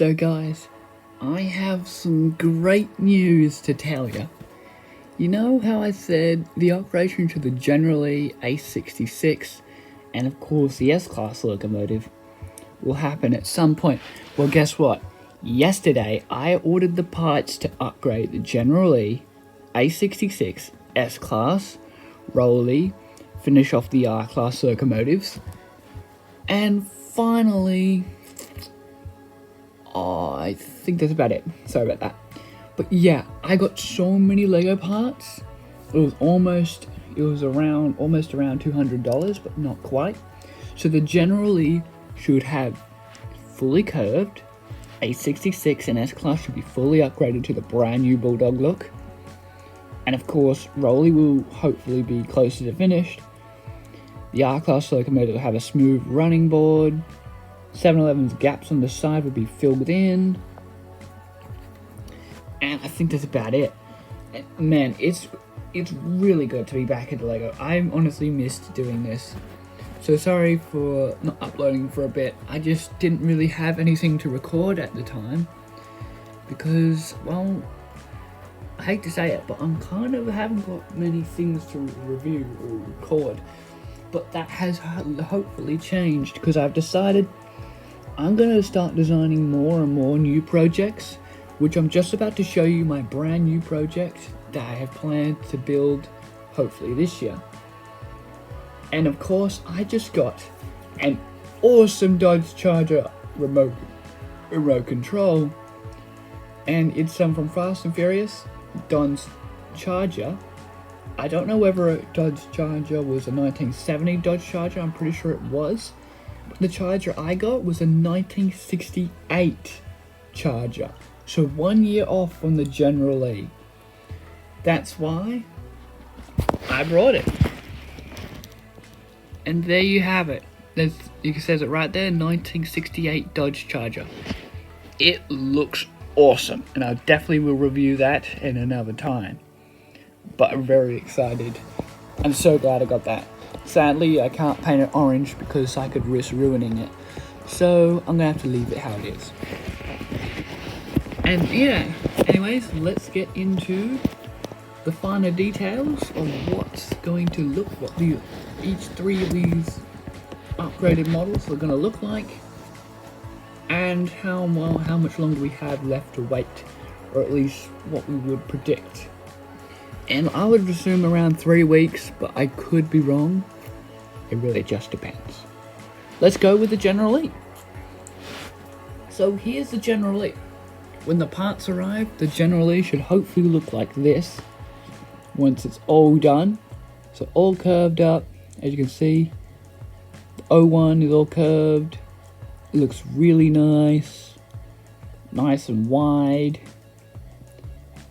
So guys, I have some great news to tell you. You know how I said the operation to the Generally A66 and of course the S-Class locomotive will happen at some point? Well, guess what? Yesterday I ordered the parts to upgrade the Generally A66 S-Class, Rolly, finish off the R-Class locomotives, and finally, I think that's about it. Sorry about that. But yeah, I got so many Lego parts. It was almost around $200, but not quite. So the Generally should have fully curved. A66 and S-Class should be fully upgraded to the brand new Bulldog look. And of course, Rolly will hopefully be closer to finished. The R-Class locomotive will have a smooth running board. 7-Eleven's gaps on the side will be filled in. And I think that's about it. Man, it's really good to be back at Lego. I honestly missed doing this. So sorry for not uploading for a bit. I just didn't really have anything to record at the time. Because, well, I hate to say it, but I'm kind of haven't got many things to review or record. But that has hopefully changed because I've decided I'm going to start designing more and more new projects, which I'm just about to show you my brand new project that I have planned to build hopefully this year. And of course, I just got an awesome Dodge Charger remote control, and it's some from Fast and Furious, Don's Charger. I don't know whether a Dodge Charger was a 1970 Dodge Charger, I'm pretty sure it was. But the Charger I got was a 1968 Charger. So 1 year off from the Generally. That's why I brought it. And there you have it. It says it right there, 1968 Dodge Charger. It looks awesome, and I definitely will review that in another time. But I'm very excited. I'm so glad I got that. Sadly, I can't paint it orange because I could risk ruining it. So I'm gonna have to leave it how it is. And yeah, anyways, let's get into the finer details of what's going to look, each three of these upgraded models are gonna look like, and how much longer we have left to wait, or at least what we would predict. And I would assume around 3 weeks, but I could be wrong. It really just depends. Let's go with the Generally. So here's the Generally. When the parts arrive, the Generally should hopefully look like this once it's all done. So all curved up, as you can see. The 01 is all curved. It looks really nice and wide.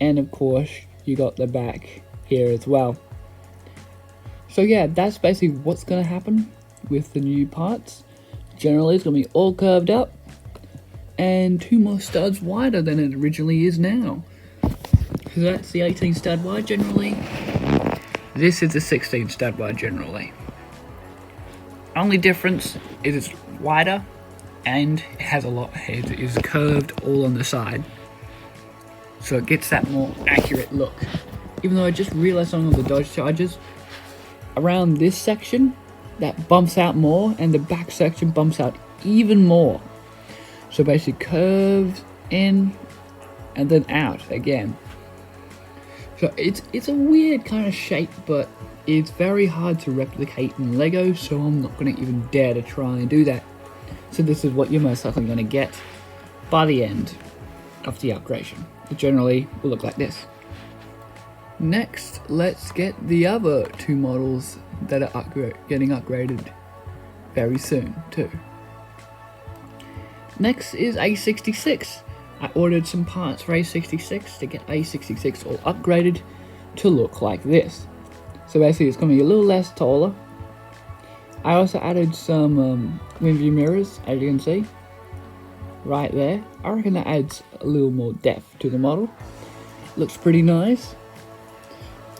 And of course, you got the back here as well. So yeah, that's basically what's going to happen with the new parts. Generally, it's going to be all curved up and 2 more studs wider than it originally is now. So that's the 18 stud wide Generally. This is the 16 stud wide Generally. Only difference is it's wider and it has it is curved all on the side. So it gets that more accurate look. Even though I just realized on the Dodge Chargers, around this section, that bumps out more, and the back section bumps out even more. So basically curves in, and then out again. So it's a weird kind of shape, but it's very hard to replicate in Lego, so I'm not going to even dare to try and do that. So this is what you're most likely going to get by the end of the upgradation. It generally will look like this. Next, let's get the other 2 models that are getting upgraded very soon too. Next is A66. I ordered some parts for A66 to get A66 all upgraded to look like this. So basically it's going to be a little less taller. I also added some wind view mirrors, as you can see. Right there. I reckon that adds a little more depth to the model. Looks pretty nice.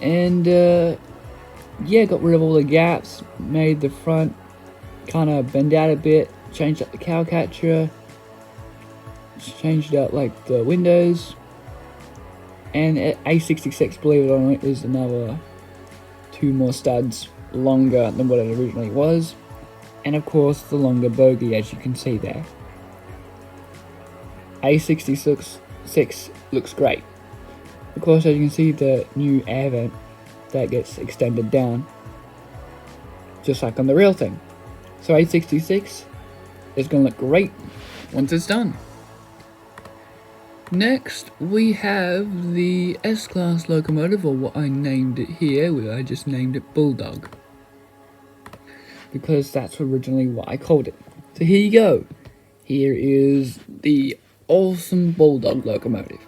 And yeah, got rid of all the gaps, made the front kind of bend out a bit, changed up the cow catcher, changed out like the windows, and A66, believe it or not, is another 2 more studs longer than what it originally was, and of course the longer bogey, as you can see there. A66 looks great. Of course, as you can see, the new air vent that gets extended down, just like on the real thing. So A66 is going to look great once it's done. Next, we have the S-Class locomotive, or what I named it here, where I just named it Bulldog, because that's originally what I called it. So here you go. Here is the awesome Bulldog locomotive.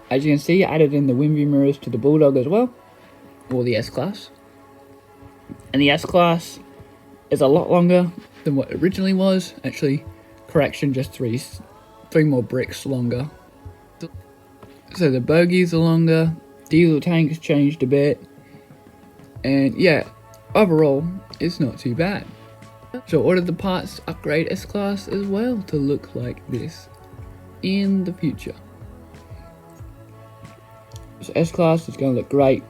As you can see, I added in the wind view mirrors to the Bulldog as well, or the S-Class. And the S-Class is a lot longer than what it originally was. Actually, correction, just three more bricks longer. So the bogies are longer, diesel tanks changed a bit, and yeah, overall, it's not too bad. So ordered the parts to upgrade S-Class as well to look like this in the future. So S-Class is going to look great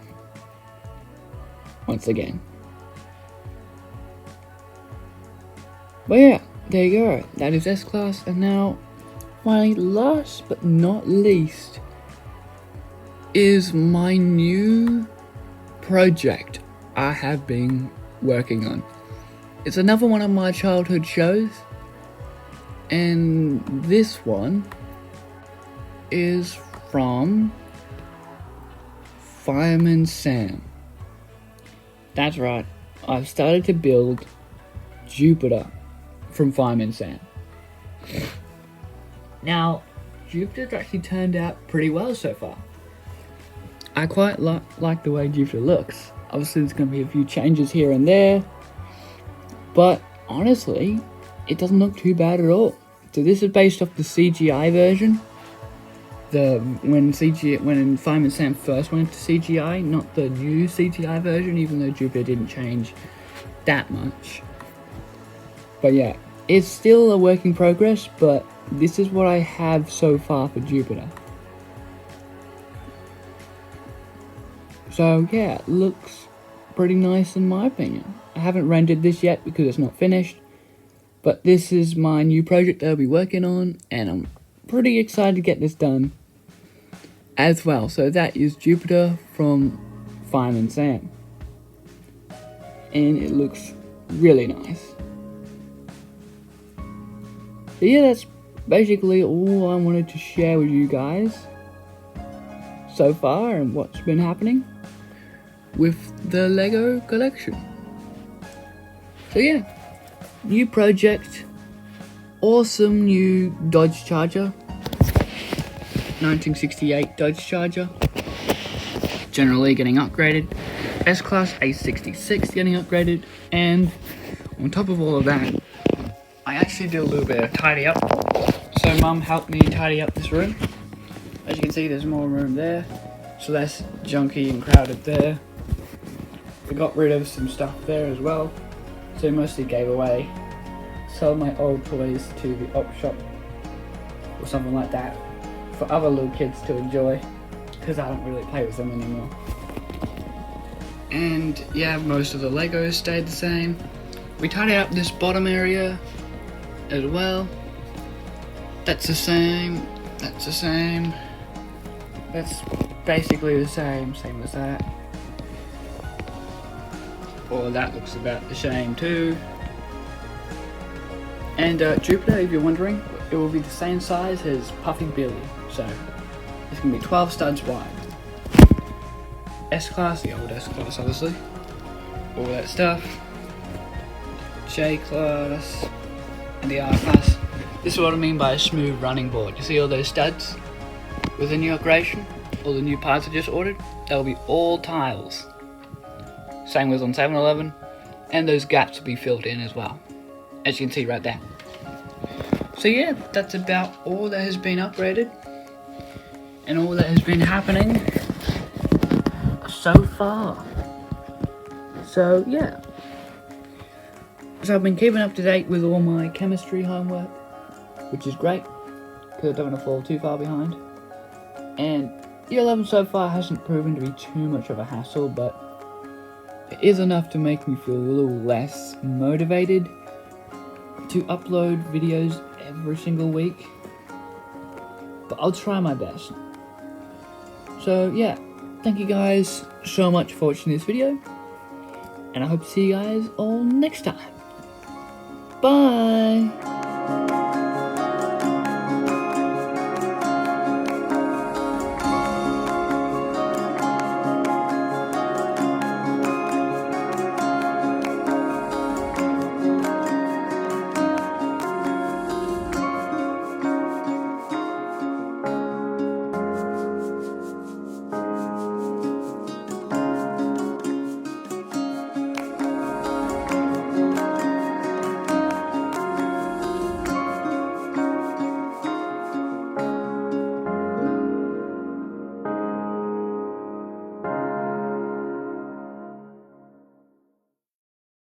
once again. But yeah, there you go. That is S-Class, and now, finally, last but not least, is my new project I have been working on. It's another one of my childhood shows, and this one is from Fireman Sam. That's right, I've started to build Jupiter from Fireman Sam. Now, Jupiter's actually turned out pretty well so far. I quite like the way Jupiter looks. Obviously there's going to be a few changes here and there, but honestly, it doesn't look too bad at all. So this is based off the CGI version. When Fireman Sam first went to CGI, not the new CGI version, even though Jupiter didn't change that much. But yeah, it's still a work in progress, but this is what I have so far for Jupiter. So yeah, it looks pretty nice in my opinion. I haven't rendered this yet because it's not finished, but this is my new project that I'll be working on, and I'm pretty excited to get this done as well. So that is Jupiter from Fireman Sam, and it looks really nice. So yeah, that's basically all I wanted to share with you guys so far and what's been happening with the Lego collection. So yeah, new project, awesome new Dodge Charger, 1968 Dodge Charger, generally getting upgraded, S-Class A66 getting upgraded, and on top of all of that, I actually did a little bit of tidy up. So Mum helped me tidy up this room. As you can see, there's more room there, so less junky and crowded there. We got rid of some stuff there as well, so mostly gave away some of my old toys to the op shop or something like that for other little kids to enjoy, because I don't really play with them anymore. And yeah, most of the Legos stayed the same. We tidied up this bottom area as well. That's the same, that's the same, that's basically the same as that. All of that looks about the same too. And Jupiter, if you're wondering, it will be the same size as Puffy Billy, so it's going to be 12 studs wide. S-Class, the old S-Class obviously, all that stuff. J-Class and the R-Class. This is what I mean by a smooth running board. You see all those studs with the new upgradation? All the new parts I just ordered? That will be all tiles. Same with on 7-Eleven, and those gaps will be filled in as well, as you can see right there. So yeah, that's about all that has been upgraded and all that has been happening so far. So yeah, so I've been keeping up to date with all my chemistry homework, which is great. because I don't want to fall too far behind. And year 11 so far hasn't proven to be too much of a hassle, but it is enough to make me feel a little less motivated to upload videos every single week. But I'll try my best. So yeah, thank you guys so much for watching this video, and I hope to see you guys all next time. Bye!